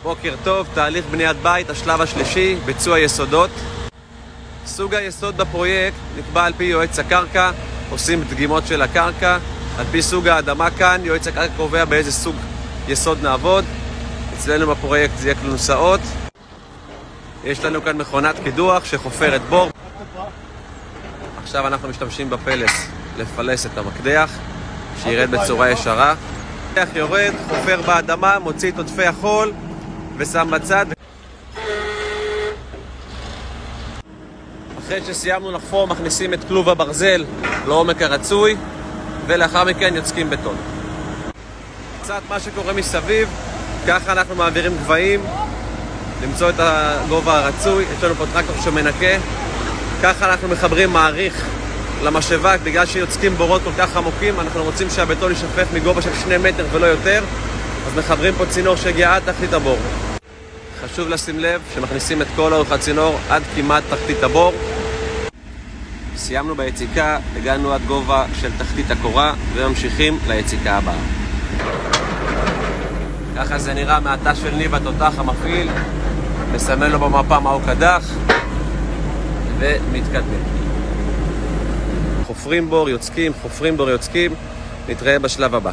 בוקר טוב, תהליך בניית בית, השלב השלישי, ביצוע יסודות. סוג היסוד בפרויקט נקבע על פי יועץ הקרקע, עושים דגימות של הקרקע. על פי סוג האדמה כאן, יועץ הקרקע קובע באיזה סוג יסוד נעבוד. אצלנו בפרויקט זה יהיה כלונסאות. יש לנו כאן מכונת קידוח שחופרת בור. עכשיו אנחנו משתמשים בפלס לפלס את המקדח, שירד בצורה ישרה. המקדח יורד, חופר באדמה, מוציא את עודפי החול ושם בצד. אחרי שסיימנו לחפור, מכניסים את כלוב הברזל לעומק הרצוי, ולאחר מכן יוצקים בטון. קצת מה שקורה מסביב, ככה אנחנו מעבירים גבהים, למצוא את הגובה הרצוי. יש לנו פה טרקטור שמנקה. ככה אנחנו מחברים מעריך למשאבה, בגלל שיוצקים בורות כל כך עמוקים, אנחנו רוצים שהבטון יישפך מגובה של 2 מטר ולא יותר, אז מחברים פה צינור שהגיע עד תחתית הבור. חשוב לשים לב שמכניסים את כל אורך הצינור עד כמעט תחתית הבור. סיימנו ביציקה, הגענו עד גובה של תחתית הקורה וממשיכים ליציקה הבאה. ככה זה נראה מהתא של ניב התותח המפעיל. נסמן לו במפה מה הוא קדח ומתקדמים. חופרים בור, יוצקים, חופרים בור, יוצקים. נתראה בשלב הבא.